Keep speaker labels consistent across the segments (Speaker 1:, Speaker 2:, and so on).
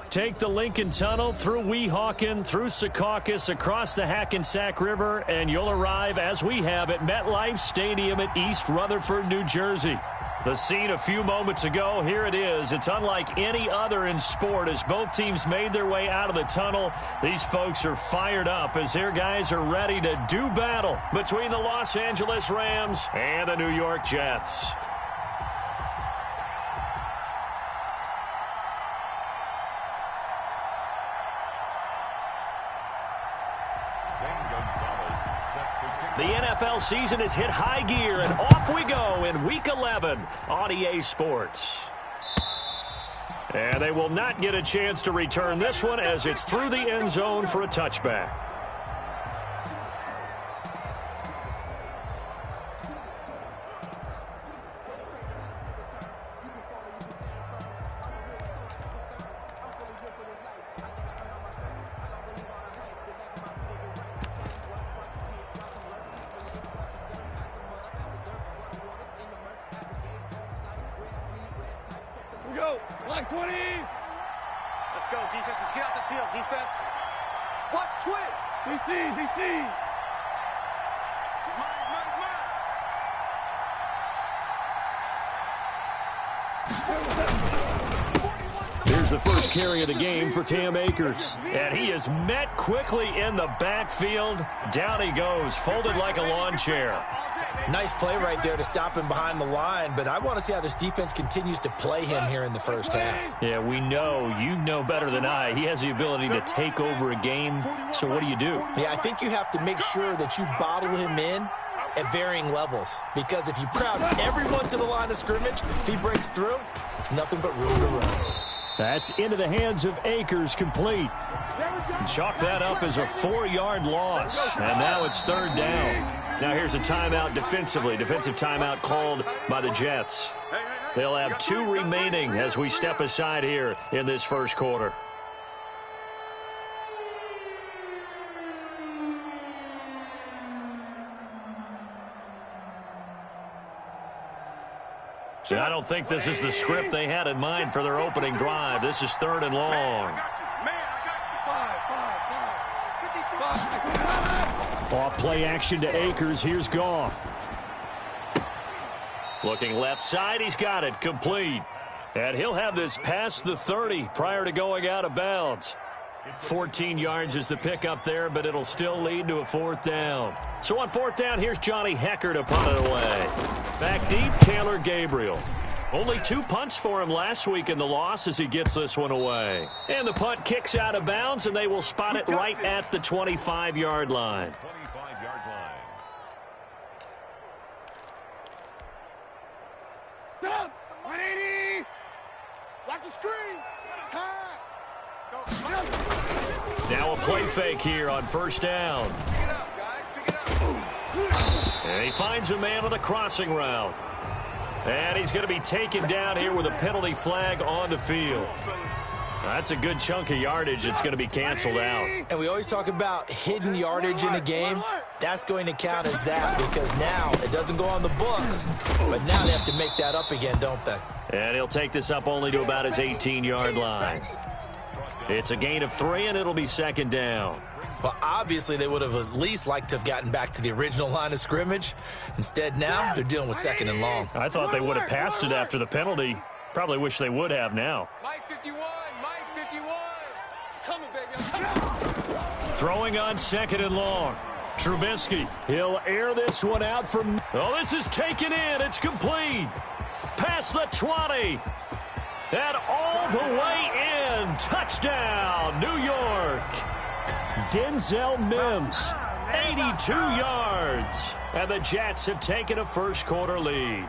Speaker 1: Take the Lincoln Tunnel through Weehawken, through Secaucus, across the Hackensack River, and you'll arrive, as we have, at MetLife Stadium at East Rutherford, New Jersey. The scene a few moments ago, here it is. It's unlike any other in sport as both teams made their way out of the tunnel. These folks are fired up as their guys are ready to do battle between the Los Angeles Rams and the New York Jets. The NFL season has hit high gear, and off we go in Week 11 on EA Sports. And they will not get a chance to return this one as it's through the end zone for a touchback.
Speaker 2: Go, line 20. Let's go, defense. Let's get out the field, defense. Watch twist. DC. He's mine.
Speaker 1: Here's the first carry of the game for Cam Akers. And he is met quickly in the backfield. Down he goes, folded like a lawn chair.
Speaker 3: Nice play right there to stop him behind the line, but I want to see how this defense continues to play him here in the first half.
Speaker 1: Yeah, we know. You know better than I. He has the ability to take over a game, so what do you do?
Speaker 3: Yeah, I think you have to make sure that you bottle him in at varying levels, because if you crowd everyone to the line of scrimmage, if he breaks through, there's nothing but room to run.
Speaker 1: That's into the hands of Akers, complete. Chalk that up as a 4-yard loss, and now it's third down. Now here's a timeout defensively. Defensive timeout called by the Jets. They'll have 2 remaining as we step aside here in this first quarter. I don't think this is the script they had in mind for their opening drive. This is third and long. Off play action to Akers. Here's Goff. Looking left side. He's got it. Complete. And he'll have this past the 30 prior to going out of bounds. 14 yards is the pickup there, but it'll still lead to a fourth down. So on fourth down, here's Johnny Hecker to punt it away. Back deep, Taylor Gabriel. Only 2 punts for him last week in the loss as he gets this one away. And the punt kicks out of bounds, and they will spot it right at the 25-yard line.
Speaker 2: Stop! 180! Watch the screen! Pass!
Speaker 1: Now a play fake here on first down.
Speaker 2: Pick it up, guys. Pick it up.
Speaker 1: And he finds a man on the crossing route. And he's going to be taken down here with a penalty flag on the field. That's a good chunk of yardage. It's going to be canceled out.
Speaker 3: And we always talk about hidden yardage in a game. That's going to count as that because now it doesn't go on the books. But now they have to make that up again, don't they?
Speaker 1: And he'll take this up only to about his 18-yard line. It's a gain of 3, and it'll be second down.
Speaker 3: Well, obviously, they would have at least liked to have gotten back to the original line of scrimmage. Instead, now they're dealing with second and long.
Speaker 1: I thought they would have passed it after the penalty. Probably wish they would have now.
Speaker 2: Mike 51, Mike 51. Coming, baby. I'm coming.
Speaker 1: Throwing on second and long. Trubisky, he'll air this one out from... Oh, this is taken in. It's complete. Past the 20. And all the way in. Touchdown, New York. Denzel Mims, 82 yards. And the Jets have taken a first-quarter lead.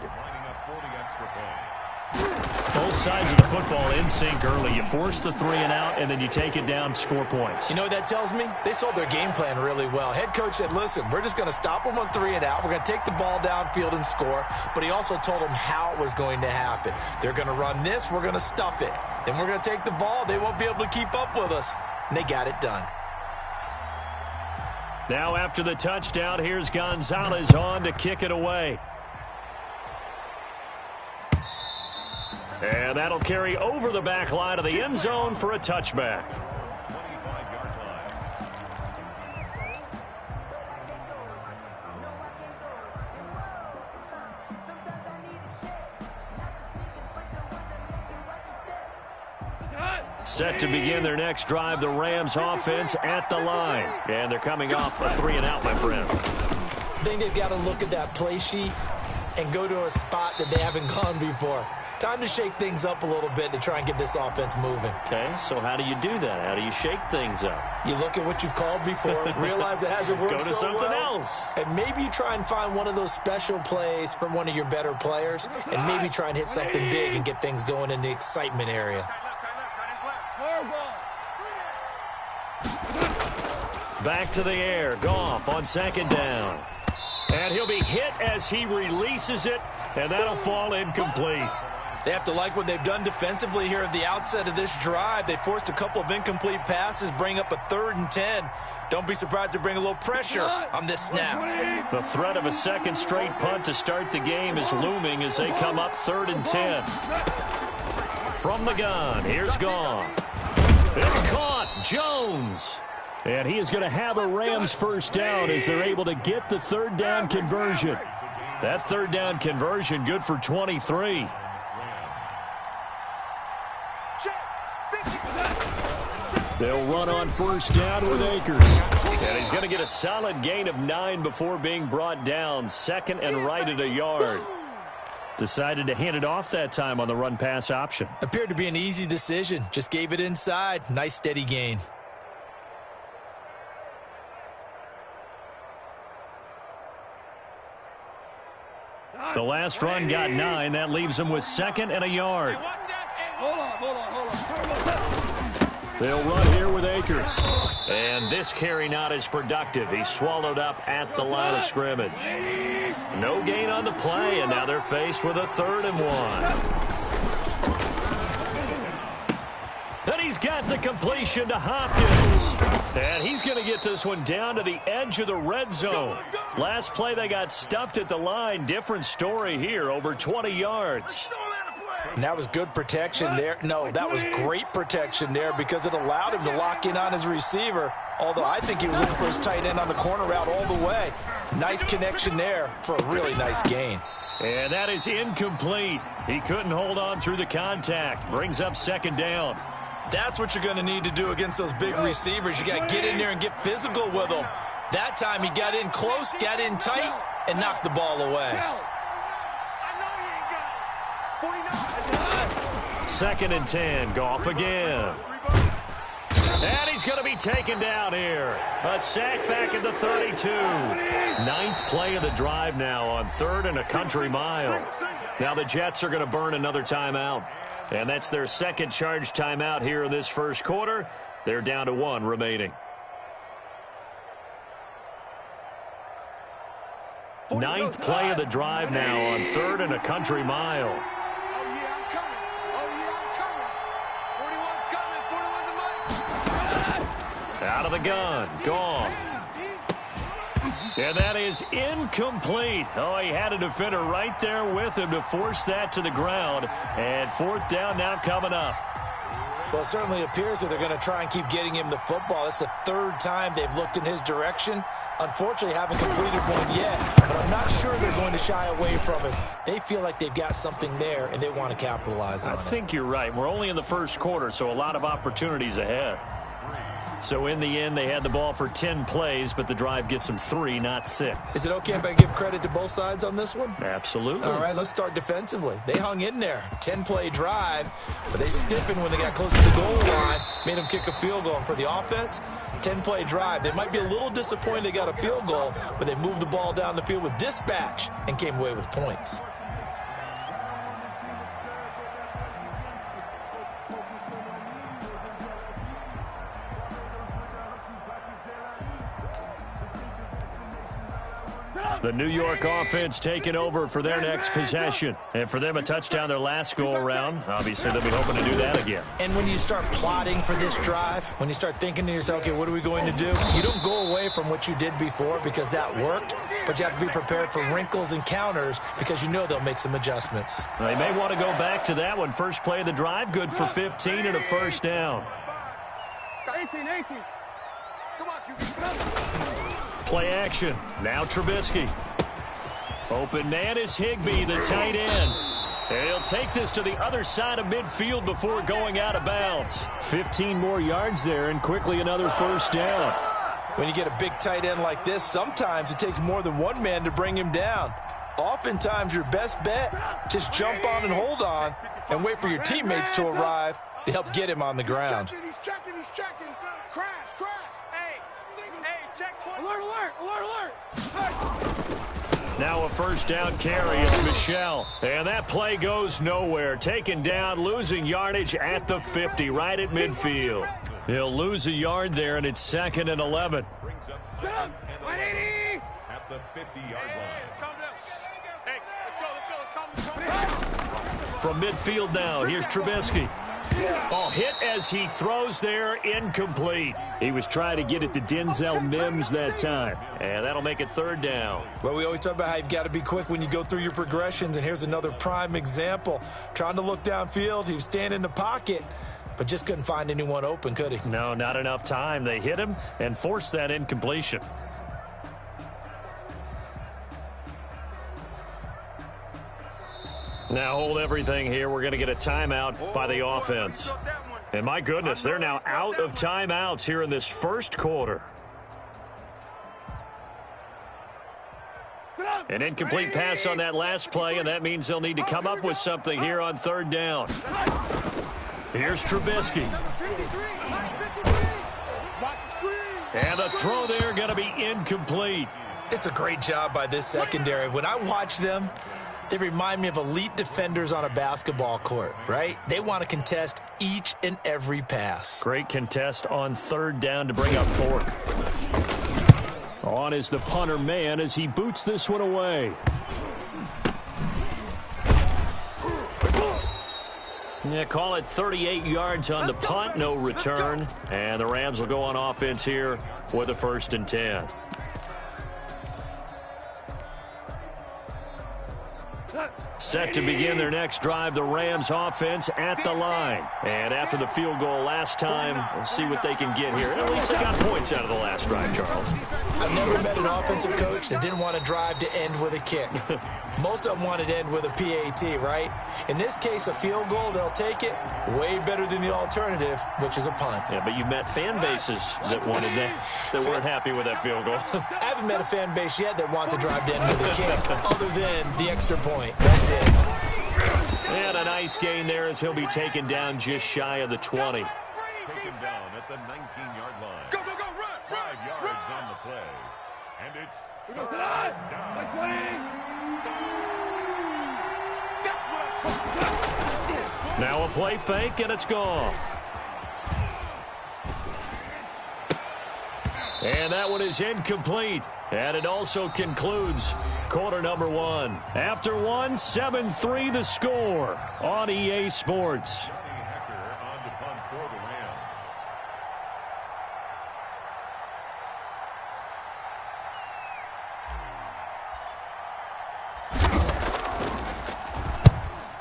Speaker 1: Both sides of the football in sync early. You force the 3 and out, and then you take it down, score points.
Speaker 3: You know what that tells me? They sold their game plan really well. Head coach said, listen, we're just going to stop them on 3 and out. We're going to take the ball downfield and score. But he also told them how it was going to happen. They're going to run this. We're going to stuff it. Then we're going to take the ball. They won't be able to keep up with us. And they got it done.
Speaker 1: Now after the touchdown, here's Gonzalez on to kick it away. And that'll carry over the back line of the end zone for a touchback. Set to begin their next drive, the Rams offense at the line. And they're coming off a 3-and-out, my friend.
Speaker 3: I think they've got to look at that play sheet and go to a spot that they haven't gone before. Time to shake things up a little bit to try and get this offense moving.
Speaker 1: Okay, so how do you do that? How do you shake things up?
Speaker 3: You look at what you've called before, realize it hasn't worked
Speaker 1: Go to
Speaker 3: so
Speaker 1: something
Speaker 3: well,
Speaker 1: else.
Speaker 3: and maybe you try and find one of those special plays from one of your better players, and maybe try and hit something big and get things going in the excitement area.
Speaker 1: Back to the air. Goff on second down. And he'll be hit as he releases it, and that'll fall incomplete.
Speaker 3: They have to like what they've done defensively here at the outset of this drive. They forced a couple of incomplete passes, bring up a 3rd and 10. Don't be surprised to bring a little pressure on this snap.
Speaker 1: The threat of a second straight punt to start the game is looming as they come up 3rd and 10. From the gun, here's Goff. It's caught. Jones. And he is going to have a Rams first down as they're able to get the 3rd down conversion. That 3rd down conversion good for 23. They'll run on first down with Akers. And he's going to get a solid gain of 9 before being brought down. 2nd and right at a yard. Decided to hand it off that time on the run-pass option.
Speaker 3: Appeared to be an easy decision. Just gave it inside. Nice steady gain.
Speaker 1: The last run got 9. That leaves him with 2nd and a yard.
Speaker 2: Hold on.
Speaker 1: They'll run here with Akers. And this carry not as productive. He's swallowed up at the line of scrimmage. No gain on the play, and now they're faced with a 3rd and 1. And he's got the completion to Hopkins. And he's going to get this one down to the edge of the red zone. Last play they got stuffed at the line. Different story here, over 20 yards.
Speaker 3: And that was good protection there. No, that was great protection there because it allowed him to lock in on his receiver. Although I think he was looking for his tight end on the corner route all the way. Nice connection there for a really nice gain.
Speaker 1: And that is incomplete. He couldn't hold on through the contact. Brings up 2nd down.
Speaker 3: That's what you're going to need to do against those big receivers. You got to get in there and get physical with them. That time he got in close, got in tight, and knocked the ball away.
Speaker 1: 2nd and 10. Goff again. And he's going to be taken down here. A sack back at the 32. 9th play of the drive now on 3rd and a country mile. Now the Jets are going to burn another timeout. And that's their 2nd charge timeout here in this first quarter. They're down to 1 remaining. 9th play of the drive now on 3rd and a country mile. Out of the gun. Goff. And that is incomplete. Oh, he had a defender right there with him to force that to the ground. And 4th down now coming up.
Speaker 3: Well, it certainly appears that they're going to try and keep getting him the football. That's the 3rd time they've looked in his direction. Unfortunately, haven't completed one yet, but I'm not sure they're going to shy away from it. They feel like they've got something there, and they want to capitalize on it.
Speaker 1: I think you're right. We're only in the first quarter, so a lot of opportunities ahead. So in the end, they had the ball for 10 plays, but the drive gets them 3, not 6.
Speaker 3: Is it okay if I give credit to both sides on this one?
Speaker 1: Absolutely.
Speaker 3: All right, let's start defensively. They hung in there. 10-play drive, but they stiffened when they got close to the goal line, made them kick a field goal. And for the offense, 10-play drive. They might be a little disappointed they got a field goal, but they moved the ball down the field with dispatch and came away with points.
Speaker 1: The New York offense taking over for their next possession. And for them, a touchdown their last go-around. Obviously, they'll be hoping to do that again.
Speaker 3: And when you start plotting for this drive, when you start thinking to yourself, okay, what are we going to do? You don't go away from what you did before because that worked, but you have to be prepared for wrinkles and counters because you know they'll make some adjustments.
Speaker 1: They may want to go back to that one. First play of the drive, good for 15 and a first down.
Speaker 2: 18. Come on,
Speaker 1: Play action. Now Trubisky. Open man is Higbee, the tight end. And he'll take this to the other side of midfield before going out of bounds. 15 more yards there and quickly another first down.
Speaker 3: When you get a big tight end like this, sometimes it takes more than one man to bring him down. Oftentimes, your best bet, just jump on and hold on and wait for your teammates to arrive to help get him on the ground.
Speaker 2: He's checking. Crash. Hey, check. Alert.
Speaker 1: Now a first down carry. It's Michel. And that play goes nowhere. Taken down, losing yardage at the 50, right at midfield. He'll lose a yard there, and it's 2nd and 11.
Speaker 2: Brings up 180.
Speaker 4: At the 50-yard line.
Speaker 2: Hey, let's go.
Speaker 1: From midfield now, here's Trubisky. Oh, hit as he throws there, incomplete. He was trying to get it to Denzel Mims that time. And that'll make it 3rd down.
Speaker 3: Well, we always talk about how you've got to be quick when you go through your progressions, and here's another prime example. Trying to look downfield, he was standing in the pocket, but just couldn't find anyone open, could he?
Speaker 1: No, not enough time. They hit him and forced that incompletion. Now hold everything here. We're going to get a timeout by the offense. And my goodness, they're now out of timeouts here in this first quarter. An incomplete pass on that last play, and that means they'll need to come up with something here on 3rd down. Here's Trubisky. And the throw there going to be incomplete.
Speaker 3: It's a great job by this secondary. When I watch them, they remind me of elite defenders on a basketball court, right? They want to contest each and every pass.
Speaker 1: Great contest on 3rd down to bring up 4th. On is the punter man as he boots this one away. Yeah, call it 38 yards on the punt, no return. And the Rams will go on offense here with a 1st and 10. Set to begin their next drive, the Rams offense at the line. And after the field goal last time, we'll see what they can get here. At least they got points out of the last drive, Charles.
Speaker 3: I've never met an offensive coach that didn't want to drive to end with a kick. Most of them wanted to end with a PAT, right? In this case, a field goal, they'll take it. Way better than the alternative, which is a punt.
Speaker 1: Yeah, but you've met fan bases that wanted that weren't happy with that field goal.
Speaker 3: I haven't met a fan base yet that wants to drive to end with a kick, other than the extra point. That's it.
Speaker 1: And a nice gain there as he'll be taken down just shy of the 20.
Speaker 4: Taken down at the 19-yard line.
Speaker 2: Go, run.
Speaker 4: 5 yards on the play. And it's
Speaker 2: Down. That's what I'm talking about.
Speaker 1: Now a play fake, and it's gone. And that one is incomplete. And it also concludes quarter number 1. After 1, 7-3 the score on EA Sports.
Speaker 4: on to punt for the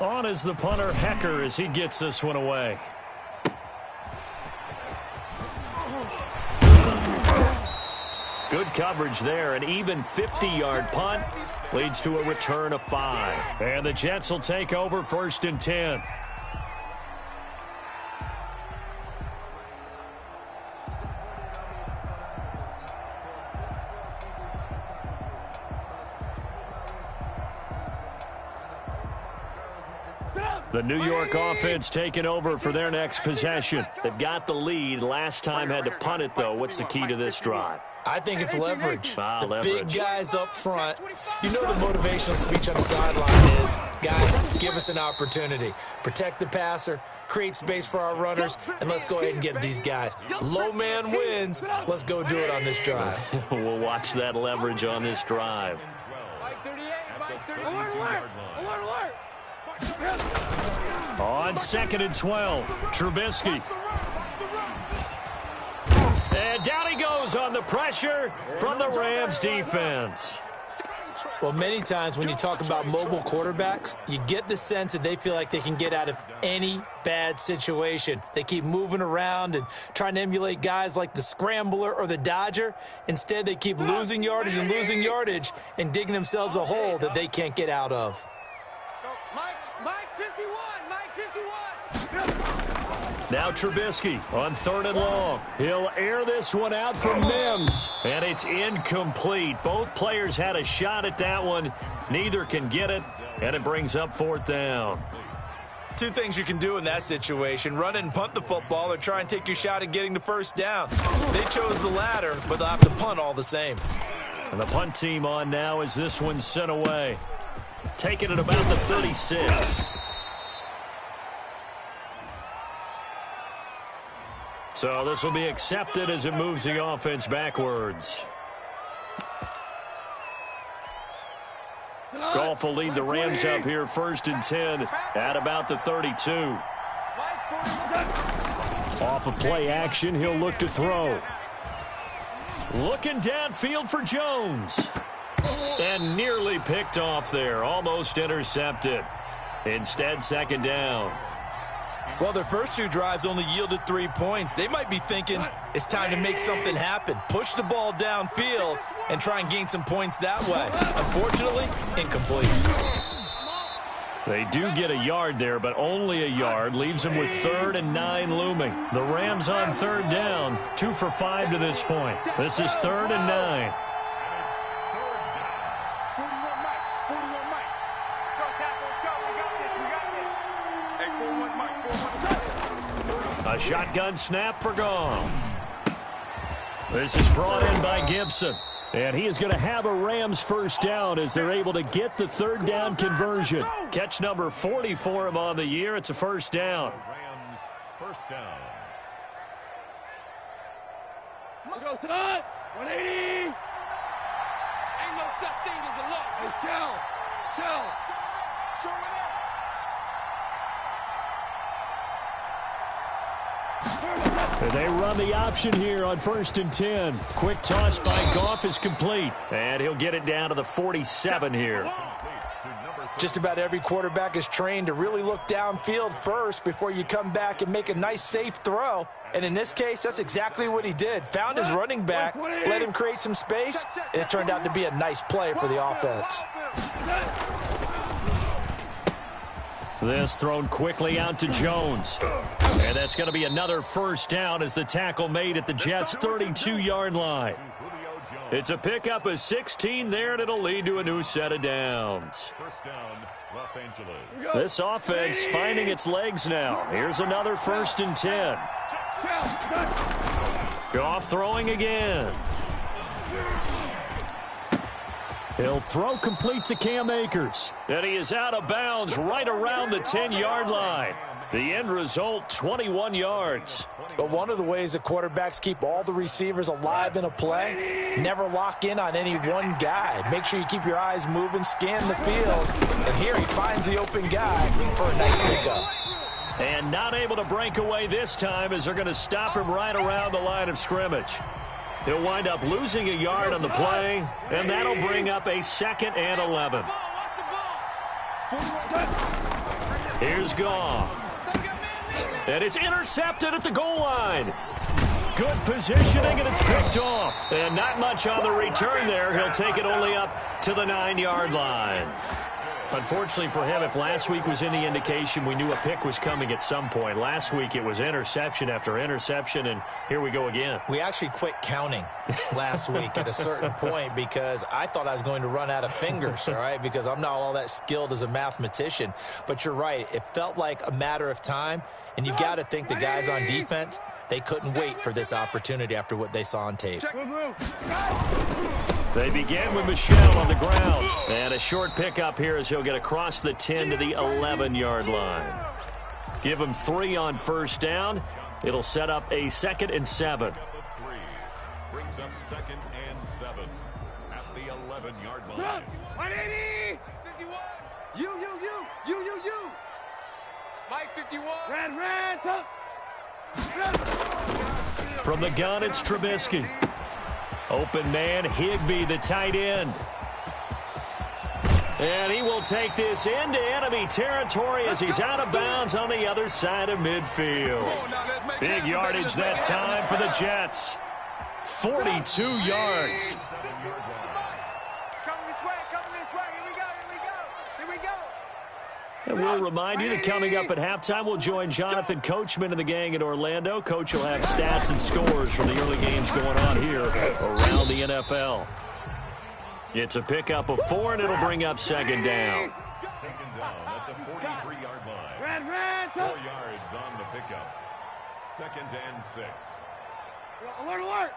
Speaker 4: Rams.
Speaker 1: On is the punter, Hecker, as he gets this one away. Good coverage there. An even 50-yard punt leads to a return of 5. And the Jets will take over 1st and 10. The New York offense taking over for their next possession. They've got the lead. Last time had to punt it, though. What's the key to this drive?
Speaker 3: I think it's leverage.
Speaker 1: Leverage.
Speaker 3: Big guys up front. You know the motivational speech on the sideline is, guys, give us an opportunity. Protect the passer, create space for our runners, and let's go ahead and get these guys. Low man wins. Let's go do it on this drive.
Speaker 1: We'll watch that leverage on this drive. On 2nd and 12, Trubisky. And down he goes on the pressure from the Rams defense.
Speaker 3: Well, many times when you talk about mobile quarterbacks, you get the sense that they feel like they can get out of any bad situation. They keep moving around and trying to emulate guys like the Scrambler or the Dodger. Instead, they keep losing yardage and digging themselves a hole that they can't get out of.
Speaker 2: Mike 51, Mike 51.
Speaker 1: Now Trubisky on 3rd and long. He'll air this one out for Mims, and it's incomplete. Both players had a shot at that one. Neither can get it, and it brings up 4th down.
Speaker 3: Two things you can do in that situation: run it and punt the football, or try and take your shot at getting the 1st down. They chose the latter, but they'll have to punt all the same.
Speaker 1: And the punt team on now as this one's sent away. Taking it about the 36. So this will be accepted as it moves the offense backwards. Goff will lead the Rams up here 1st and 10 at about the 32. Off of play action, he'll look to throw. Looking downfield for Jones. And nearly picked off there. Almost intercepted. Instead, 2nd down.
Speaker 3: Well, their first 2 drives only yielded 3 points. They might be thinking it's time to make something happen. Push the ball downfield and try and gain some points that way. Unfortunately, incomplete.
Speaker 1: They do get a yard there, but only a yard. Leaves them with 3rd and 9 looming. The Rams on 3rd down. 2 for 5 to this point. This is 3rd and 9. A shotgun snap for Goff. This is brought in by Gibson. And he is going to have a Rams 1st down as they're able to get the 3rd down conversion. Catch number 40 for him on the year. It's a 1st down.
Speaker 4: Rams 1st down.
Speaker 2: Go to the 180. Ain't no such thing as a loss. Hey, Shell. Show it up.
Speaker 1: And they run the option here on 1st and 10. Quick toss by Goff is complete. And he'll get it down to the 47 here.
Speaker 3: Just about every quarterback is trained to really look downfield first before you come back and make a nice, safe throw. And in this case, that's exactly what he did. Found his running back, let him create some space, and it turned out to be a nice play for the offense.
Speaker 1: This thrown quickly out to Jones. And that's going to be another 1st down as the tackle made at the Jets' 32-yard line. It's a pickup of 16 there, and it'll lead to a new set of downs.
Speaker 4: 1st down, Los Angeles.
Speaker 1: This offense finding its legs now. Here's another 1st and 10. Goff throwing again. He'll throw complete to Cam Akers. And he is out of bounds right around the 10-yard line. The end result, 21 yards.
Speaker 3: But one of the ways that quarterbacks keep all the receivers alive in a play, never lock in on any one guy. Make sure you keep your eyes moving, scan the field. And here he finds the open guy for a nice pickup.
Speaker 1: And not able to break away this time as they're going to stop him right around the line of scrimmage. He'll wind up losing a yard on the play, and that'll bring up a 2nd and 11. Here's Goff. And it's intercepted at the goal line. Good positioning, and it's picked off. And not much on the return there. He'll take it only up to the 9-yard line. Unfortunately for him, if last week was any indication, we knew a pick was coming at some point. Last week it was interception after interception, and here we go again.
Speaker 3: We actually quit counting last week at a certain point because I thought I was going to run out of fingers, all right, because I'm not all that skilled as a mathematician. But you're right. It felt like a matter of time, and you got to think the guys on defense, they couldn't wait for this opportunity after what they saw on tape.
Speaker 1: They begin with Michel on the ground. And a short pickup here as he'll get across the 10 to the 11-yard line. Give him 3 on 1st down. It'll set up a 2nd and 7.
Speaker 4: Brings up 2nd and 7 at the 11-yard line.
Speaker 2: 180! 51! You. Mike 51. Red, top.
Speaker 1: From the gun, it's Trubisky. Open man, Higbee, the tight end. And he will take this into enemy territory as he's out of bounds on the other side of midfield. Big yardage that time for the Jets. 42 yards. And we'll remind you that coming up at halftime, we'll join Jonathan Coachman and the gang in Orlando. Coach will have stats and scores from the early games going on here around the NFL. It's a pickup of 4, and it'll bring up second down.
Speaker 4: Taken down at the 43-yard line. 4 yards on the pickup. 2nd and 6.
Speaker 2: Alert.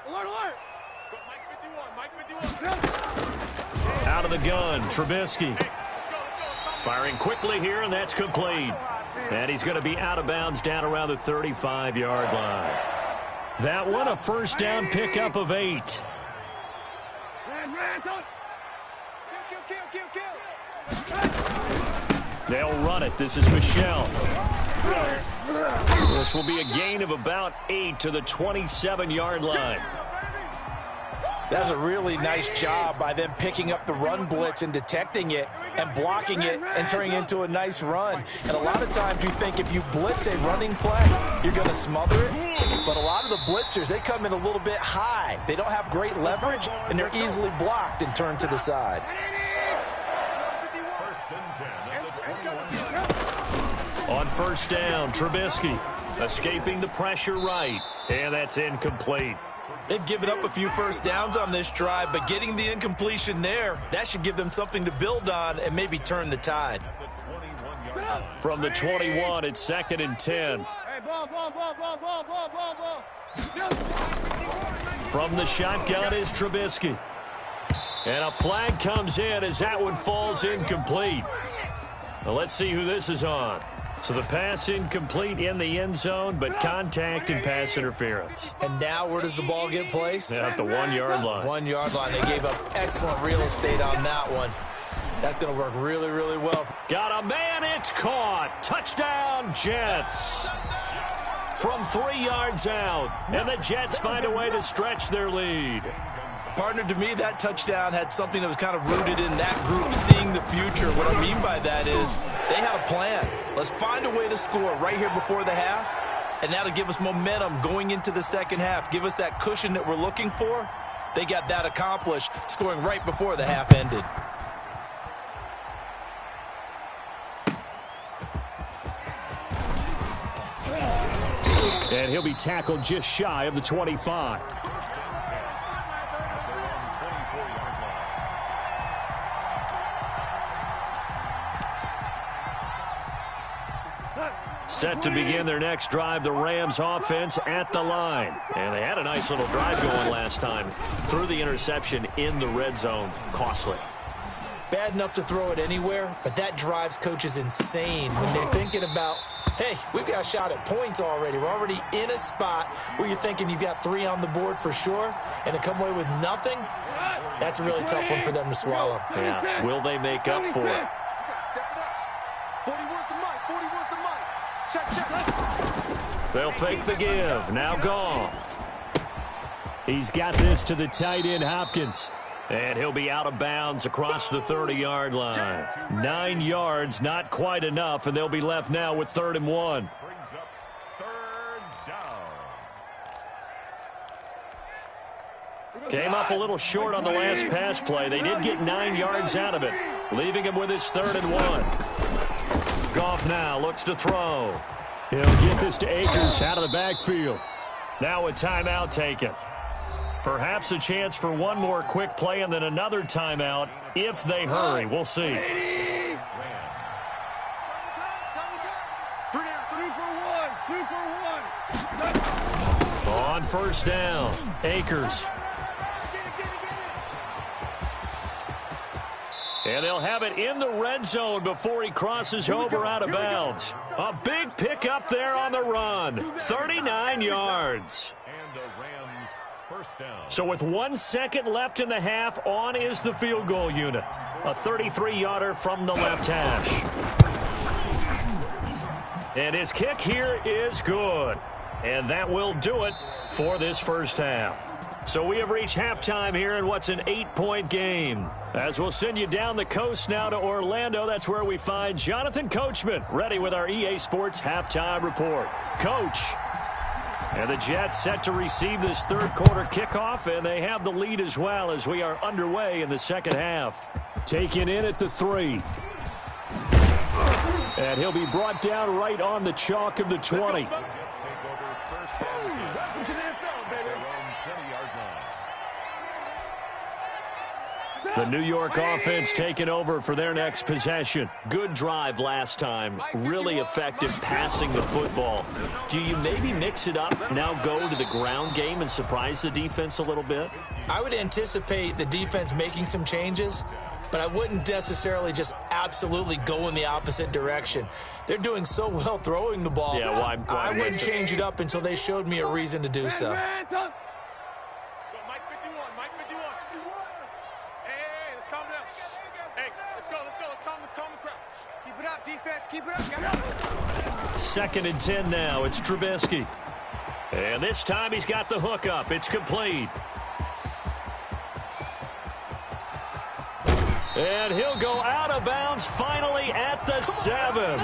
Speaker 2: Mike 51.
Speaker 1: Out of the gun, Trubisky. Firing quickly here, and that's complete. And he's going to be out of bounds down around the 35-yard line. That one, a first down pickup of 8. They'll run it. This is Michelle. This will be a gain of about 8 to the 27-yard line.
Speaker 3: That's a really nice job by them picking up the run blitz and detecting it and blocking it and turning it into a nice run. And a lot of times you think if you blitz a running play, you're going to smother it. But a lot of the blitzers, they come in a little bit high. They don't have great leverage, and they're easily blocked and turned to the side.
Speaker 4: 1st and 10.
Speaker 1: On first down, Trubisky escaping the pressure right. And that's incomplete.
Speaker 3: They've given up a few first downs on this drive, but getting the incompletion there, that should give them something to build on and maybe turn the tide.
Speaker 1: From the 21, it's 2nd and 10. From the shotgun is Trubisky. And a flag comes in as that one falls incomplete. Well, let's see who this is on. So the pass incomplete in the end zone, but contact and pass interference.
Speaker 3: And now where does the ball get placed?
Speaker 1: At the 1-yard line.
Speaker 3: 1-yard line. They gave up excellent real estate on that one. That's going to work really, really well.
Speaker 1: Got a man, it's caught. Touchdown, Jets. From 3 yards out, and the Jets find a way to stretch their lead.
Speaker 3: Partner, to me, that touchdown had something that was kind of rooted in that group seeing the future. What I mean by that is they had a plan. Let's find a way to score right here before the half, and that'll give us momentum going into the second half. Give us that cushion that we're looking for. They got that accomplished, scoring right before the half ended.
Speaker 1: And he'll be tackled just shy of the 25. Set to begin their next drive, the Rams offense at the line. And they had a nice little drive going last time. Threw the interception in the red zone. Costly.
Speaker 3: Bad enough to throw it anywhere, but that drives coaches insane when they're thinking about, hey, we've got a shot at points already. We're already in a spot where you're thinking you've got 3 on the board for sure, and to come away with nothing, that's a really tough one for them to swallow.
Speaker 1: Yeah, will they make up for it?
Speaker 2: 40 worth the mic, 40 worth the mic. Check.
Speaker 1: They'll fake the give. Now Goff. He's got this to the tight end, Hopkins. And he'll be out of bounds across the 30-yard line. 9 yards, not quite enough, and they'll be left now with 3rd and 1.
Speaker 4: Brings up 3rd down.
Speaker 1: Came up a little short on the last pass play. They did get 9 yards out of it, leaving him with his 3rd and 1. Goff now looks to throw. He'll get this to Akers out of the backfield. Now a timeout taken. Perhaps a chance for one more quick play and then another timeout if they hurry. We'll see.
Speaker 2: 3 for 1.
Speaker 1: On first down, Akers. And they'll have it in the red zone before he crosses over out of bounds. A big pickup there on the run. 39 yards.
Speaker 4: And the Rams' first down.
Speaker 1: So with 1 second left in the half, on is the field goal unit. A 33-yarder from the left hash. And his kick here is good. And that will do it for this first half. So we have reached halftime here in what's an 8-point game. As we'll send you down the coast now to Orlando, that's where we find Jonathan Coachman, ready with our EA Sports halftime report. Coach. And the Jets set to receive this third quarter kickoff, and they have the lead as well as we are underway in the second half. Taken in at the 3. And he'll be brought down right on the chalk of the 20. The New York offense taking over for their next possession. Good drive last time. Really effective passing the football. Do you maybe mix it up, now go to the ground game and surprise the defense a little bit?
Speaker 3: I would anticipate the defense making some changes, but I wouldn't necessarily just absolutely go in the opposite direction. They're doing so well throwing the ball.
Speaker 1: Yeah, well,
Speaker 3: I wouldn't change it up until they showed me a reason to do so.
Speaker 2: Defense, keep it up.
Speaker 1: Second and 10 now. It's Trubisky. And this time he's got the hook up. It's complete. And he'll go out of bounds finally at the 7.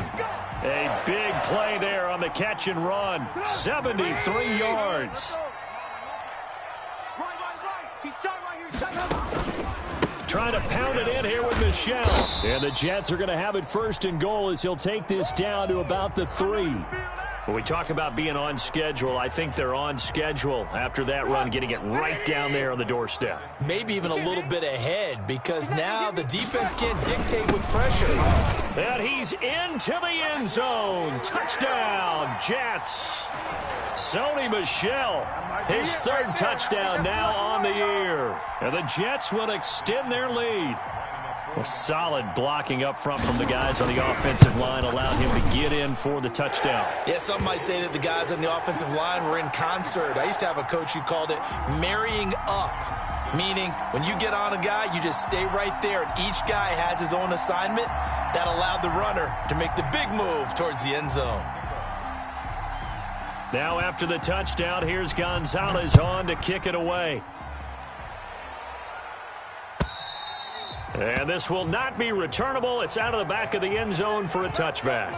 Speaker 1: A big play there on the catch and run. 73 yards. Trying to pound it in here with Michel. And the Jets are going to have it first and goal as he'll take this down to about the 3. When we talk about being on schedule, I think they're on schedule after that run, getting it right down there on the doorstep.
Speaker 3: Maybe even a little bit ahead because now the defense can't dictate with pressure.
Speaker 1: And he's into the end zone. Touchdown, Jets. Sony Michel, his third touchdown now on the year. And the Jets will extend their lead. A solid blocking up front from the guys on the offensive line allowed him to get in for the touchdown.
Speaker 3: Yeah, some might say that the guys on the offensive line were in concert. I used to have a coach who called it marrying up, meaning when you get on a guy, you just stay right there, and each guy has his own assignment. That allowed the runner to make the big move towards the end zone.
Speaker 1: Now after the touchdown, here's Gonzalez on to kick it away. And this will not be returnable. It's out of the back of the end zone for a touchback.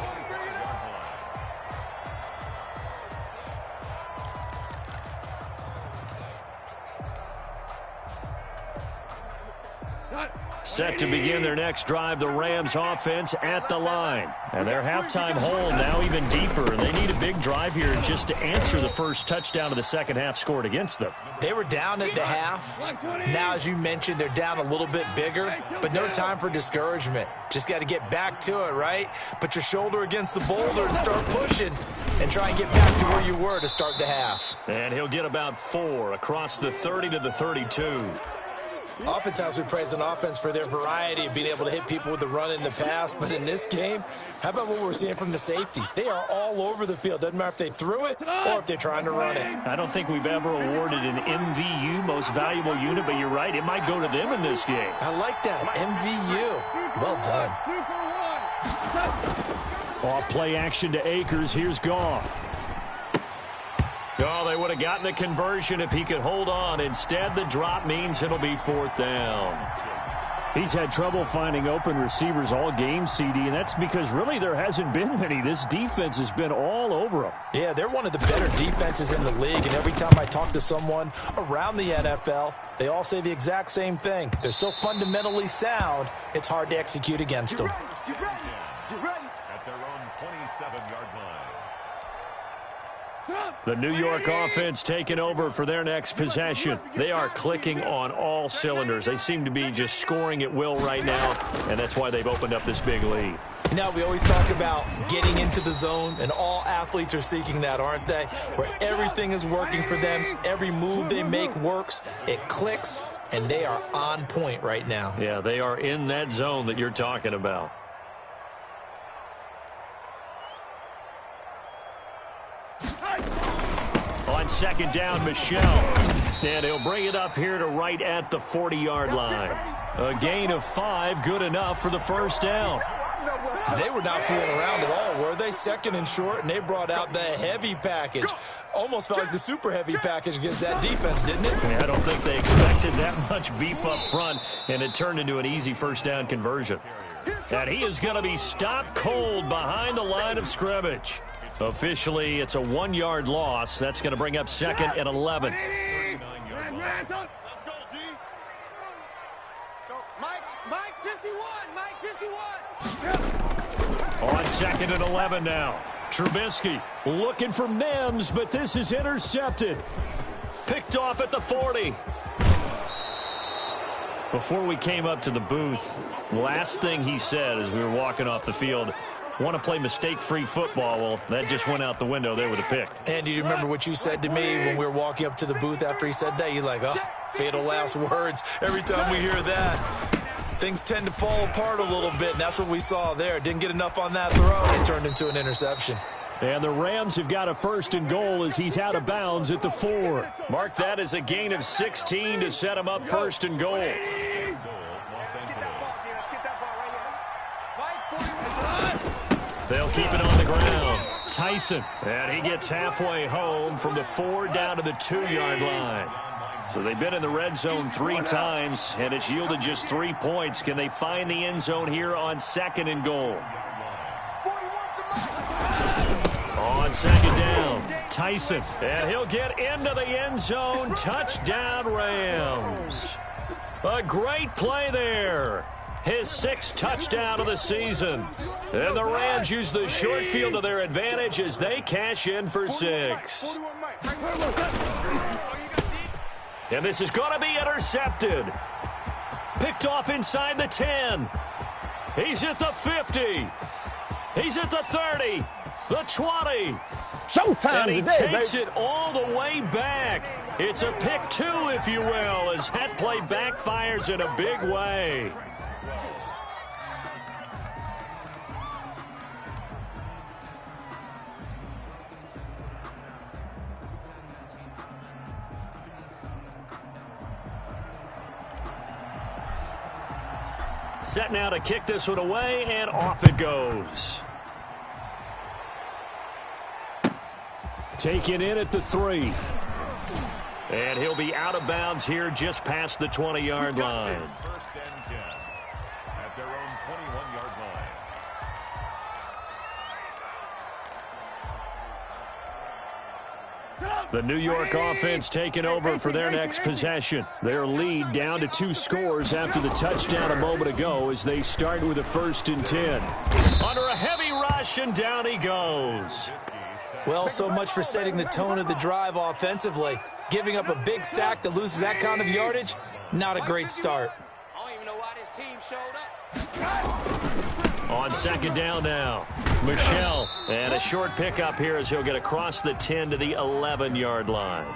Speaker 1: Set to begin their next drive, the Rams offense at the line. And their halftime hole now even deeper. And they need a big drive here just to answer the first touchdown of the second half scored against them.
Speaker 3: They were down at the half. Now, as you mentioned, they're down a little bit bigger, but no time for discouragement. Just got to get back to it, right? Put your shoulder against the boulder and start pushing and try and get back to where you were to start the half.
Speaker 1: And he'll get about 4 across the 30 to the 32.
Speaker 3: Oftentimes we praise an offense for their variety of being able to hit people with the run in the pass, but in this game, how about what we're seeing from the safeties? They are all over the field. Doesn't matter if they threw it or if they're trying to run it.
Speaker 1: I don't think we've ever awarded an MVU, most valuable unit, but you're right, it might go to them in this game.
Speaker 3: I like that, MVU. Well done.
Speaker 1: Off play action to Akers. Here's Goff. Oh, they would have gotten the conversion if he could hold on. Instead, the drop means it'll be 4th down. He's had trouble finding open receivers all game, CD, and that's because really there hasn't been many. This defense has been all over them.
Speaker 3: Yeah, they're one of the better defenses in the league, and every time I talk to someone around the NFL, they all say the exact same thing. They're so fundamentally sound, it's hard to execute against them.
Speaker 4: Get ready. At their own 27-yard line.
Speaker 1: The New York offense taking over for their next possession. They are clicking on all cylinders. They seem to be just scoring at will right now, and that's why they've opened up this big lead.
Speaker 3: Now, we always talk about getting into the zone, and all athletes are seeking that, aren't they? Where everything is working for them, every move they make works, it clicks, and they are on point right now.
Speaker 1: Yeah, they are in that zone that you're talking about. On second down, Michelle. And he'll bring it up here to right at the 40-yard line. A gain of 5, good enough for the first down.
Speaker 3: They were not fooling around at all, were they? Second and short, and they brought out the heavy package. Almost felt like the super heavy package against that defense, didn't it?
Speaker 1: I don't think they expected that much beef up front, and it turned into an easy first down conversion. And he is going to be stopped cold behind the line of scrimmage. Officially, it's a 1-yard loss. That's going to bring up second and 11.
Speaker 2: Let's go, D. Let's go. Mike 51. Mike 51.
Speaker 1: On second and 11 now. Trubisky looking for Mims, but this is intercepted. Picked off at the 40. Before we came up to the booth, last thing he said as we were walking off the field, want to play mistake-free football. Well, that just went out the window there with a pick.
Speaker 3: And do you remember what you said to me when we were walking up to the booth after he said that? You're like, oh, fatal last words. Every time we hear that, things tend to fall apart a little bit, and that's what we saw there. Didn't get enough on that throw. It turned into an interception.
Speaker 1: And the Rams have got a first and goal as he's out of bounds at the 4. Mark that as a gain of 16 to set him up first and goal. They'll keep it on the ground. Tyson. And he gets halfway home from the 4 down to the 2-yard line. So they've been in the red zone 3 times, and it's yielded just 3 points. Can they find the end zone here on second and goal? On second down, Tyson. And he'll get into the end zone. Touchdown, Rams. A great play there. His 6th touchdown of the season. And the Rams use the short field to their advantage as they cash in for 6. And this is going to be intercepted. Picked off inside the 10. He's at the 50. He's at the 30. The 20.
Speaker 5: Showtime
Speaker 1: and he
Speaker 5: today,
Speaker 1: takes
Speaker 5: baby.
Speaker 1: it all the way back. It's a pick 2, if you will, as that play backfires in a big way. Set now to kick this one away, and off it goes. Taken in at the 3. And he'll be out of bounds here just past the 20-yard line.
Speaker 4: First and 10 at their own 21-yard line.
Speaker 1: The New York offense taking over for their next possession. Their lead down to 2 scores after the touchdown a moment ago as they start with a 1st and 10. Under a heavy rush, and down he goes.
Speaker 3: Well, so much for setting the tone of the drive offensively. Giving up a big sack that loses that kind of yardage, not a great start.
Speaker 2: I don't even know why this team showed up.
Speaker 1: On second down now, Michelle. And a short pickup here as he'll get across the 10 to the 11-yard line.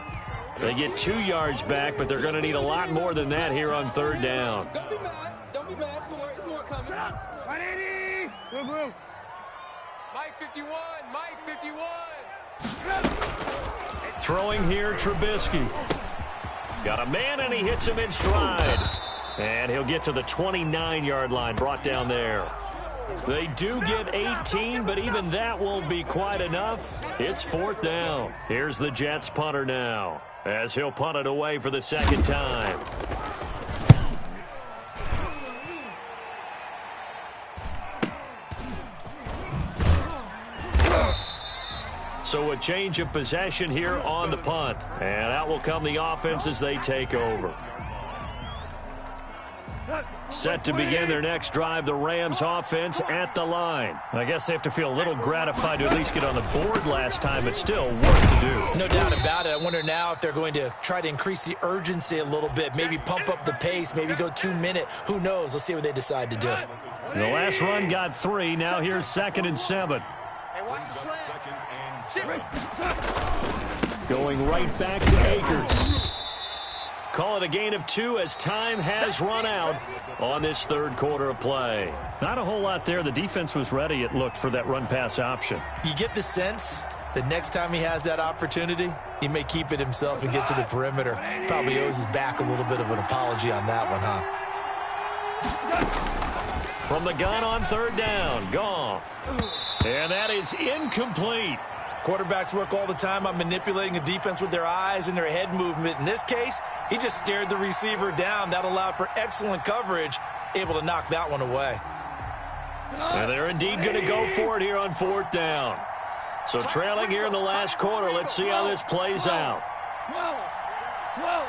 Speaker 1: They get 2 yards back, but they're going to need a lot more than that here on 3rd down.
Speaker 2: Don't be mad. Don't be mad. It's more coming. 180. Mike 51. Mike 51.
Speaker 1: Throwing here, Trubisky. Got a man, and he hits him in stride. And he'll get to the 29-yard line, brought down there. They do get 18, but even that won't be quite enough. It's 4th down. Here's the Jets punter now, as he'll punt it away for the 2nd time. So a change of possession here on the punt. And out will come the offense as they take over. Set to begin their next drive, the Rams offense at the line. I guess they have to feel a little gratified to at least get on the board last time, but still work to do.
Speaker 3: No doubt about it. I wonder now if they're going to try to increase the urgency a little bit, maybe pump up the pace, maybe go 2-minute. Who knows? Let's see what they decide to do.
Speaker 1: The last run got 3. Now here's 2nd and 7.
Speaker 2: Hey, watch the slant.
Speaker 1: Going right back to Akers. Call it a gain of 2 as time has run out on this 3rd quarter of play. Not a whole lot there. The defense was ready, it looked, for that run-pass option.
Speaker 3: You get the sense that next time he has that opportunity, He may keep it himself and get to the perimeter. Probably owes his back a little bit of an apology on that one, huh?
Speaker 1: From the gun on third down, Goff. And that is incomplete.
Speaker 3: Quarterbacks work all the time on manipulating a defense with their eyes and their head movement. In this case, he just stared the receiver down. That allowed for excellent coverage, able to knock that one away.
Speaker 1: And they're indeed going to go for it here on fourth down. So trailing here in the last quarter, let's see how this plays out.
Speaker 2: 12.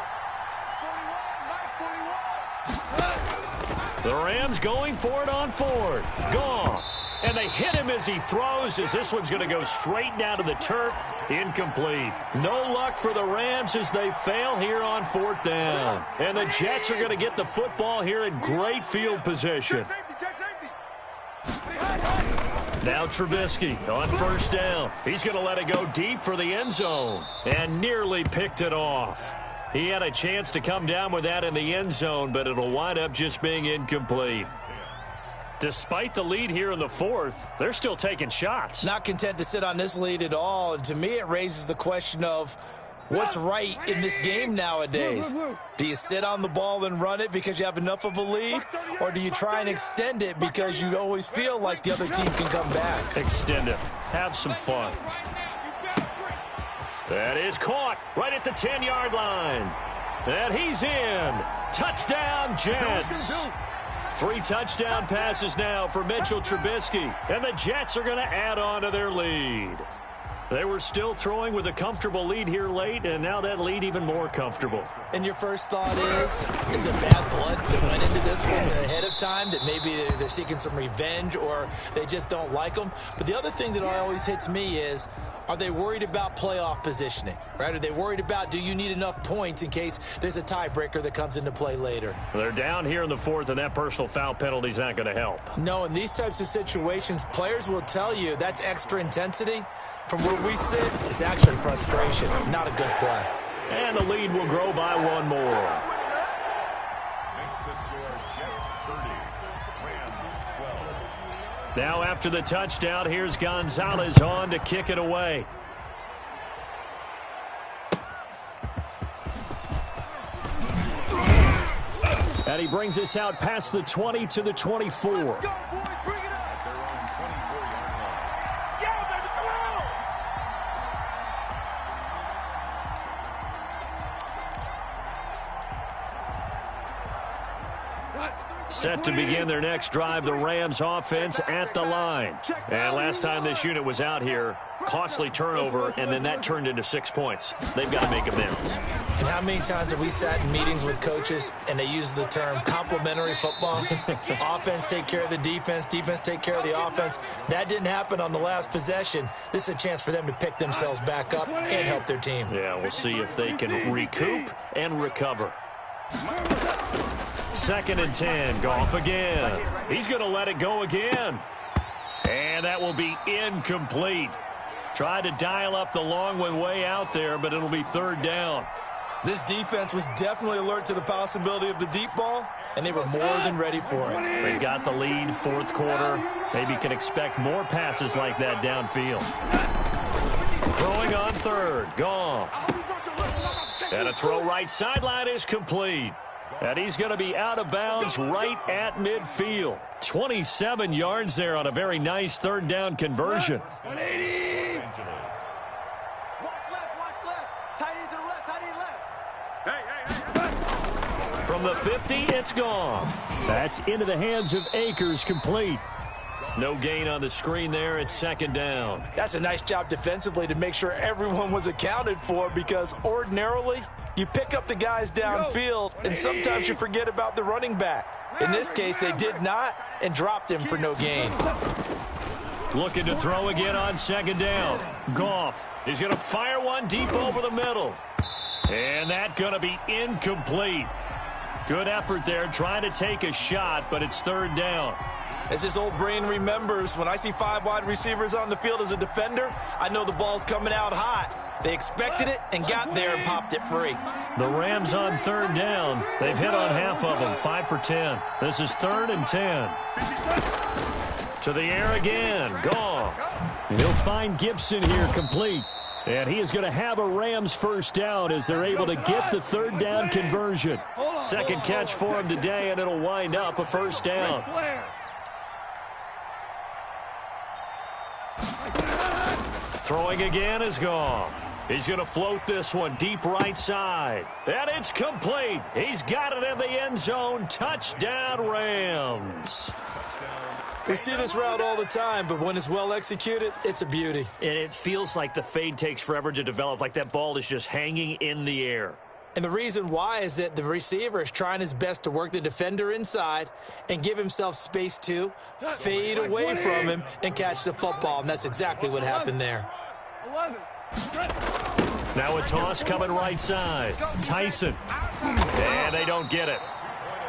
Speaker 1: The Rams going for it on fourth. Goff. And they hit him as he throws, as this one's going to go straight down to the turf. Incomplete. No luck for the Rams as they fail here on fourth down. And the Jets are going to get the football here in great field position. Now Trubisky on first down. He's going to let it go deep for the end zone. And nearly picked it off. He had a chance to come down with that in the end zone, but it'll wind up just being incomplete. Despite the lead here in the fourth, they're still taking shots.
Speaker 3: Not content to sit on this lead at all. And to me, it raises the question of what's right in this game nowadays. Do you sit on the ball and run it because you have enough of a lead? Or do you try and extend it because you always feel like the other team can come back?
Speaker 1: Extend it. Have some fun. That is caught right at the 10-yard line. And he's in. Touchdown, Jets. 3 touchdown passes now for Mitchell Trubisky. And the Jets are going to add on to their lead. They were still throwing with a comfortable lead here late, and now that lead even more comfortable.
Speaker 3: And your first thought is it bad blood that went into this one ahead of time, that maybe they're seeking some revenge or they just don't like them? But the other thing that always hits me is, are they worried about playoff positioning, right? Are they worried about, do you need enough points in case there's a tiebreaker that comes into play later?
Speaker 1: They're down here in the fourth, and that personal foul penalty is not going to help.
Speaker 3: No, in these types of situations, players will tell you that's extra intensity. From where we sit, it's actually frustration, not a good play.
Speaker 1: And the lead will grow by one more.
Speaker 4: Makes the score Jets 30, Rams 12.
Speaker 1: Now after the touchdown, here's Gonzalez on to kick it away. And he brings us out past the 20 to the 24. Set to begin their next drive, the Rams offense at the line. And last time this unit was out here, costly turnover, and then that turned into 6 points. They've got to make amends.
Speaker 3: And how many times have we sat in meetings with coaches and they use the term complementary football? Offense take care of the defense, defense take care of the offense. That didn't happen on the last possession. This is a chance for them to pick themselves back up and help their team.
Speaker 1: Yeah, we'll see if they can recoup and recover. 2nd and 10, Goff again. He's going to let it go again. And that will be incomplete. Tried to dial up the long one way out there, but it'll be 3rd down.
Speaker 3: This defense was definitely alert to the possibility of the deep ball, and they were more than ready for it.
Speaker 1: They've got the lead, 4th quarter. Maybe can expect more passes like that downfield. Throwing on 3rd, Goff. And a throw right sideline is complete. And he's going to be out of bounds right at midfield. 27 yards there on a very nice 3rd down conversion.
Speaker 2: 180.
Speaker 4: Los Angeles.
Speaker 2: Watch left. Tight end to the left. Tight end left. Hey.
Speaker 1: From the 50, it's gone. That's into the hands of Akers, complete. No gain on the screen there. It's 2nd down.
Speaker 3: That's a nice job defensively to make sure everyone was accounted for, because ordinarily you pick up the guys downfield and sometimes you forget about the running back. In this case, they did not and dropped him for no gain.
Speaker 1: Looking to throw again on 2nd down. Goff is going to fire one deep over the middle. And that's going to be incomplete. Good effort there trying to take a shot, but it's 3rd down.
Speaker 3: As this old brain remembers, when I see 5 wide receivers on the field as a defender, I know the ball's coming out hot. They expected it and got there and popped it free.
Speaker 1: The Rams on 3rd down. They've hit on half of them, 5 for 10. This is 3rd and 10. To the air again, Goff. He'll find Gibson here, complete. And he is going to have a Rams first down as they're able to get the third down conversion. Second catch for him today, and it'll wind up a first down. Throwing again is Goff. He's going to float this one deep right side. And it's complete. He's got it in the end zone. Touchdown, Rams.
Speaker 3: We see this route all the time, but when it's well executed, it's a beauty.
Speaker 1: And it feels like the fade takes forever to develop, like that ball is just hanging in the air.
Speaker 3: And the reason why is that the receiver is trying his best to work the defender inside and give himself space to fade away from him and catch the football, and that's exactly what happened there.
Speaker 1: Now a toss coming right side. Tyson. And they don't get it.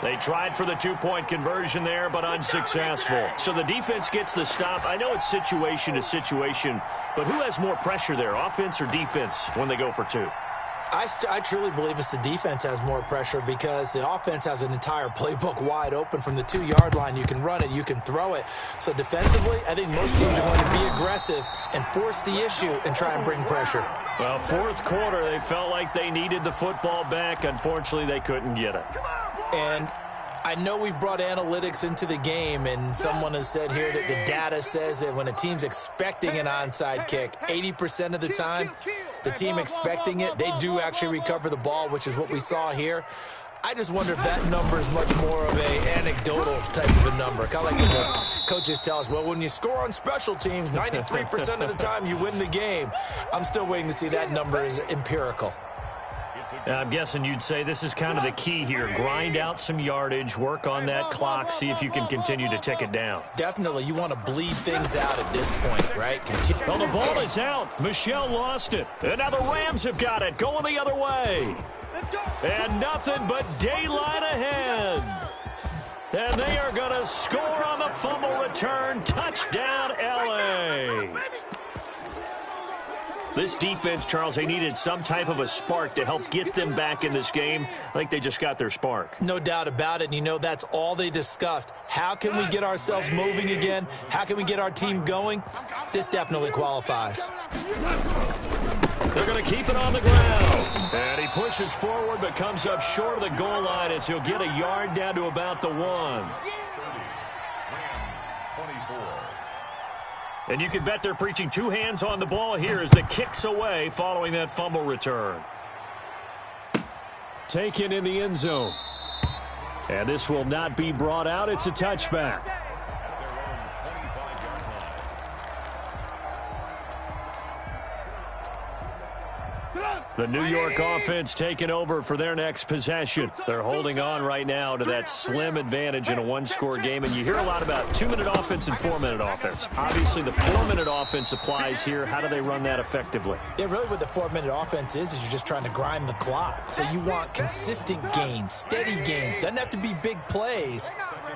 Speaker 1: They tried for the two-point conversion there, but unsuccessful. So the defense gets the stop. I know it's situation to situation, but who has more pressure there, offense or defense, when they go for two?
Speaker 3: I truly believe it's the defense has more pressure because the offense has an entire playbook wide open from the 2-yard line. You can run it, you can throw it. So defensively, I think most teams are going to be aggressive and force the issue and try and bring pressure.
Speaker 1: Well, fourth quarter, they felt like they needed the football back. Unfortunately, they couldn't get it.
Speaker 3: And I know we've brought analytics into the game, and someone has said here that the data says that when a team's expecting an onside kick, 80% of the time, the team expecting it, they do actually recover the ball, which is what we saw here. I just wonder if that number is much more of an anecdotal type of a number. Kind of like when the coaches tell us, well, when you score on special teams, 93% of the time you win the game. I'm still waiting to see that number is empirical.
Speaker 1: I'm guessing you'd say this is kind of the key here. Grind out some yardage, work on that clock, see if you can continue to tick it down.
Speaker 3: Definitely. You want to bleed things out at this point, right?
Speaker 1: Well, the ball is out. Michel lost it. And now the Rams have got it, going the other way. And nothing but daylight ahead. And they are going to score on the fumble return. Touchdown, L.A. This defense, Charles, they needed some type of a spark to help get them back in this game. I think they just got their spark.
Speaker 3: No doubt about it. And, you know, that's all they discussed. How can we get ourselves moving again? How can we get our team going? This definitely qualifies.
Speaker 1: They're going to keep it on the ground. And he pushes forward but comes up short of the goal line as he'll get a yard down to about the 1. And you can bet they're preaching two hands on the ball here as the kick's away following that fumble return. Taken in the end zone. And this will not be brought out. It's a touchback. The New York offense taking over for their next possession. They're holding on right now to that slim advantage in a one-score game. And you hear a lot about 2-minute offense and 4-minute offense. Obviously, the 4-minute offense applies here. How do they run that effectively?
Speaker 3: Yeah, really what the 4-minute offense is you're just trying to grind the clock. So you want consistent gains, steady gains. Doesn't have to be big plays,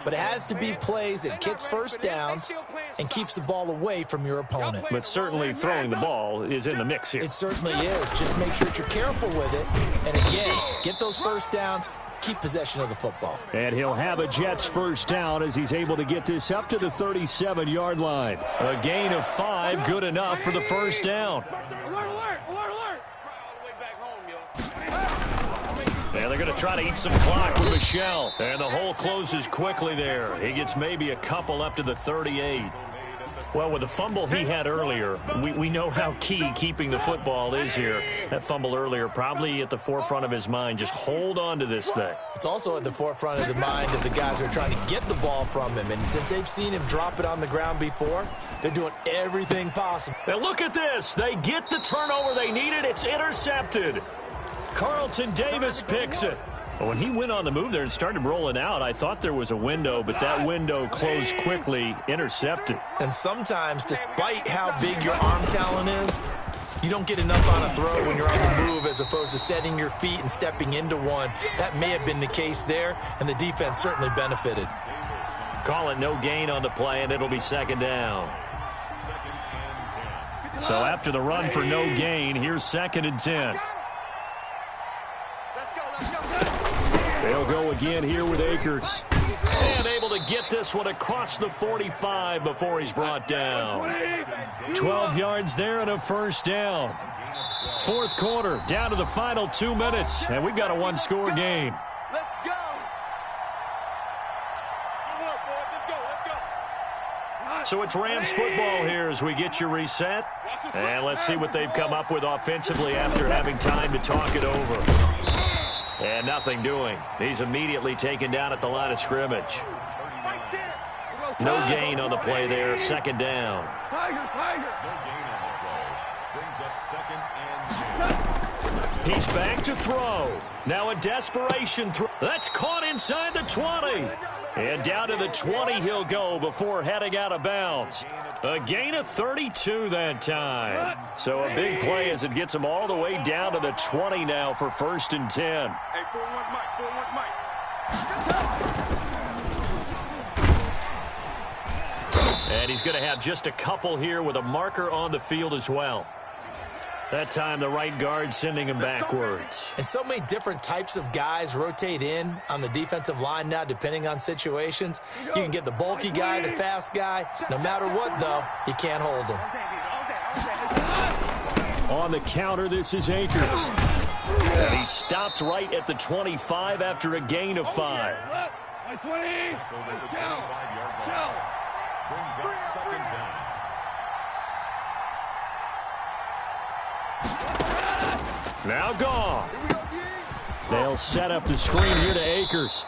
Speaker 3: but it has to be plays that gets first downs and keeps the ball away from your opponent.
Speaker 1: But certainly throwing the ball is in the mix here.
Speaker 3: It certainly is. Just make sure that you're careful with it. And again, get those first downs, keep possession of the football.
Speaker 1: And he'll have a Jets first down as he's able to get this up to the 37-yard line. A gain of 5, good enough for the first down. And they're going to try to eat some clock with Michel. And the hole closes quickly there. He gets maybe a couple up to the 38. Well, with the fumble he had earlier, we know how key keeping the football is here. That fumble earlier probably at the forefront of his mind. Just hold on to this thing.
Speaker 3: It's also at the forefront of the mind of the guys who are trying to get the ball from him. And since they've seen him drop it on the ground before, they're doing everything possible.
Speaker 1: And look at this. They get the turnover they needed. It's intercepted. Carlton Davis picks it. When he went on the move there and started rolling out, I thought there was a window, but that window closed quickly, intercepted.
Speaker 3: And sometimes, despite how big your arm talent is, you don't get enough on a throw when you're on the move as opposed to setting your feet and stepping into one. That may have been the case there, and the defense certainly benefited.
Speaker 1: Call it no gain on the play, and it'll be second down. So after the run for no gain, here's 2nd and 10. They'll go again here with Akers. And able to to get this one across the 45 before he's brought down. 12 yards there and a first down. Fourth quarter, down to the final 2 minutes, and we've got a one-score game.
Speaker 2: Let's go. Good work, boys. Let's go. Let's go.
Speaker 1: So it's Rams football here as we get you reset. And let's see what they've come up with offensively after having time to talk it over. And nothing doing. He's immediately taken down at the line of scrimmage. No gain on the play there. Second down. He's back to throw. Now a desperation throw. That's caught inside the 20. And down to the 20 he'll go before heading out of bounds. A gain of 32 that time. So a big play as it gets him all the way down to the 20 now for 1st and 10.
Speaker 2: Hey, 4-1 Mike. 4-1 Mike.
Speaker 1: And he's going to have just a couple here with a marker on the field as well. That time the right guard sending him backwards.
Speaker 3: And so many different types of guys rotate in on the defensive line now depending on situations. You can get the bulky guy, the fast guy. No matter what, though, you can't hold him.
Speaker 1: On the counter, this is Akers. And he stopped right at the 25 after a gain of 5. Now gone. They'll set up the screen here to Akers.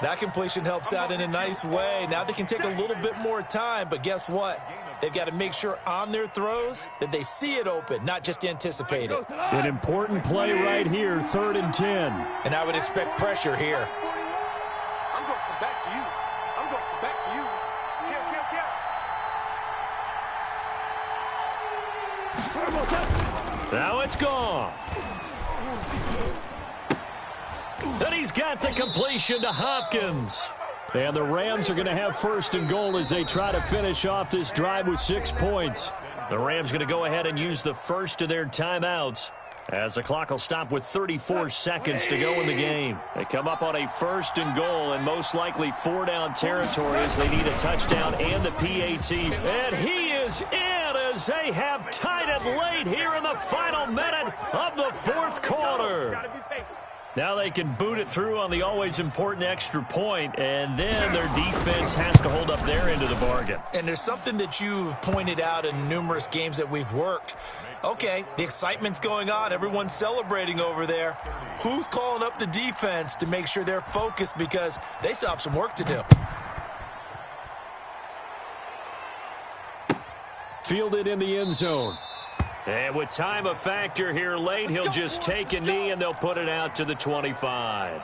Speaker 3: That completion helps out in a nice way. Now they can take a little bit more time, but guess what? They've got to make sure on their throws that they see it open, not just anticipate it.
Speaker 1: An important play right here, 3rd and 10.
Speaker 3: And I would expect pressure here.
Speaker 2: I'm going to come back to you. I'm going to come back to you.
Speaker 1: Now it's gone. And he's got the completion to Hopkins. And the Rams are going to have 1st and goal as they try to finish off this drive with 6 points. The Rams going to go ahead and use the first of their timeouts as the clock will stop with 34 seconds to go in the game. They come up on a 1st and goal and most likely 4-down territory as they need a touchdown and a PAT. And he is in as they have tied it late here in the final minute of the 4th quarter. Now they can boot it through on the always important extra point, and then their defense has to hold up their end of the bargain.
Speaker 3: And there's something that you've pointed out in numerous games that we've worked. Okay, the excitement's going on. Everyone's celebrating over there. Who's calling up the defense to make sure they're focused because they still have some work to do?
Speaker 1: Fielded in the end zone. And with time a factor here late, he'll just take a knee and they'll put it out to the 25.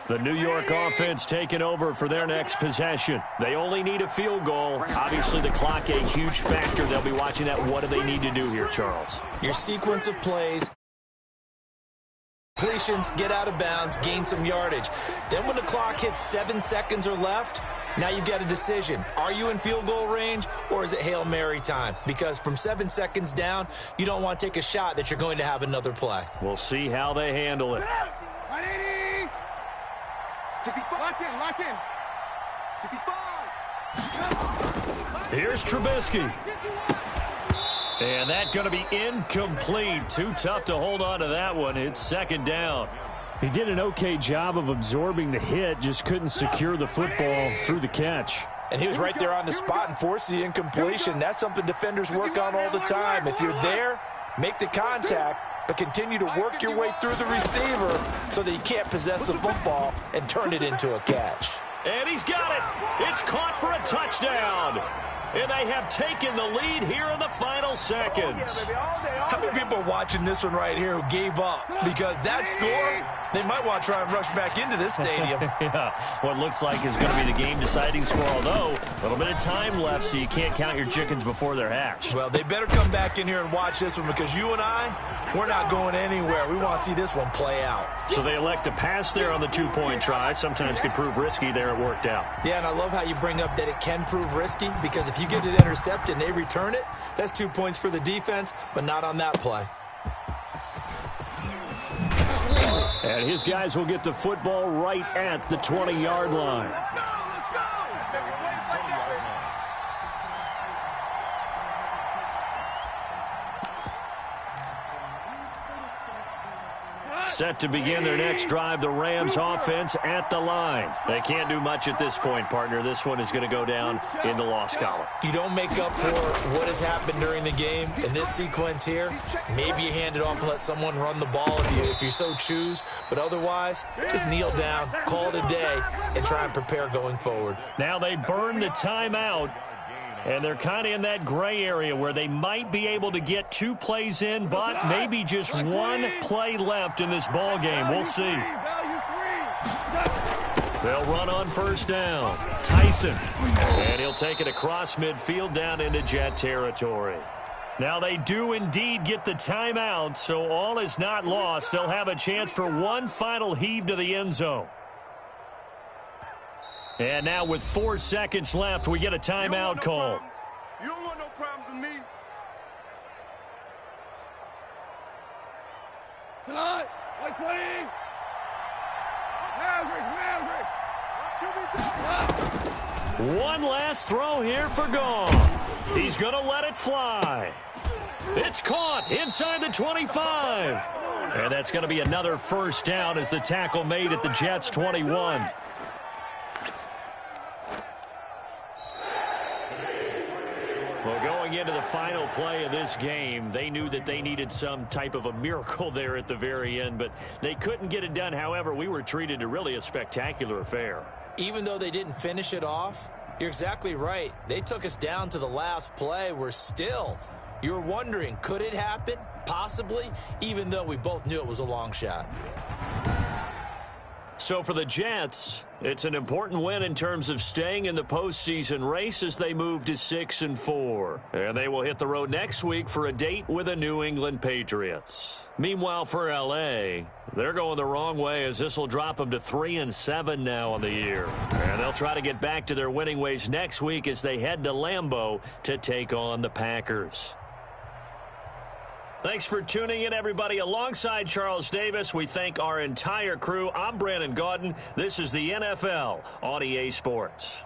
Speaker 1: The New York offense taking over for their next possession. They only need a field goal. Obviously, the clock a huge factor. They'll be watching that. What do they need to do here, Charles?
Speaker 3: Your sequence of plays, completions, get out of bounds, gain some yardage. Then when the clock hits 7 seconds or left, now you've got a decision. Are you in field goal range or is it Hail Mary time? Because from 7 seconds down, you don't want to take a shot that you're going to have another play.
Speaker 1: We'll see how they handle it.
Speaker 2: 180. 65. Lock in. 65.
Speaker 1: Here's Trubisky. And that's going to be incomplete. Too tough to hold on to that one. It's 2nd down. He did an okay job of absorbing the hit, just couldn't secure the football through the catch.
Speaker 3: And he was right there on the spot and forced the incompletion. That's something defenders work on all the time. If you're there, make the contact, but continue to work your way through the receiver so that you can't possess the football and turn it into a catch.
Speaker 1: And he's got it. It's caught for a touchdown. And they have taken the lead here in the final seconds.
Speaker 3: How many people are watching this one right here who gave up? Because that score, they might want to try and rush back into this stadium.
Speaker 1: Yeah, what looks like is going to be the game-deciding score, although a little bit of time left, so you can't count your chickens before they're hatched.
Speaker 3: Well, they better come back in here and watch this one because you and I, we're not going anywhere. We want to see this one play out.
Speaker 1: So they elect to pass there on the 2-point try. Sometimes could prove risky. There it worked out.
Speaker 3: Yeah, and I love how you bring up that it can prove risky because if you get it intercepted and they return it, that's 2 points for the defense, but not on that play.
Speaker 1: And his guys will get the football right at the 20-yard line. Set to begin their next drive, the Rams offense at the line. They can't do much at this point, partner. This one is going to go down in the loss column.
Speaker 3: You don't make up for what has happened during the game in this sequence here. Maybe you hand it off and let someone run the ball if you so choose. But otherwise, just kneel down, call it a day, and try and prepare going forward.
Speaker 1: Now they burn the timeout. And they're kind of in that gray area where they might be able to get 2 plays in, but maybe just 1 play left in this ball game. We'll see. They'll run on first down. Tyson. And he'll take it across midfield down into Jet territory. Now they do indeed get the timeout, so all is not lost. They'll have a chance for one final heave to the end zone. And now with 4 seconds left, we get a timeout call.
Speaker 2: You don't want no problems with me. Tonight, 120. Maverick.
Speaker 1: One last throw here for Gone. He's going to let it fly. It's caught inside the 25. And that's going to be another first down as the tackle made at the Jets' 21. Well, going into the final play of this game, they knew that they needed some type of a miracle there at the very end, but they couldn't get it done. However, we were treated to really a spectacular affair.
Speaker 3: Even though they didn't finish it off, you're exactly right. They took us down to the last play. You're wondering, could it happen? Possibly, even though we both knew it was a long shot.
Speaker 1: So for the Jets, it's an important win in terms of staying in the postseason race as they move to 6-4. And they will hit the road next week for a date with the New England Patriots. Meanwhile, for L.A., they're going the wrong way as this will drop them to 3-7 now on the year. And they'll try to get back to their winning ways next week as they head to Lambeau to take on the Packers. Thanks for tuning in, everybody. Alongside Charles Davis, we thank our entire crew. I'm Brandon Gaudin. This is the NFL on EA Sports.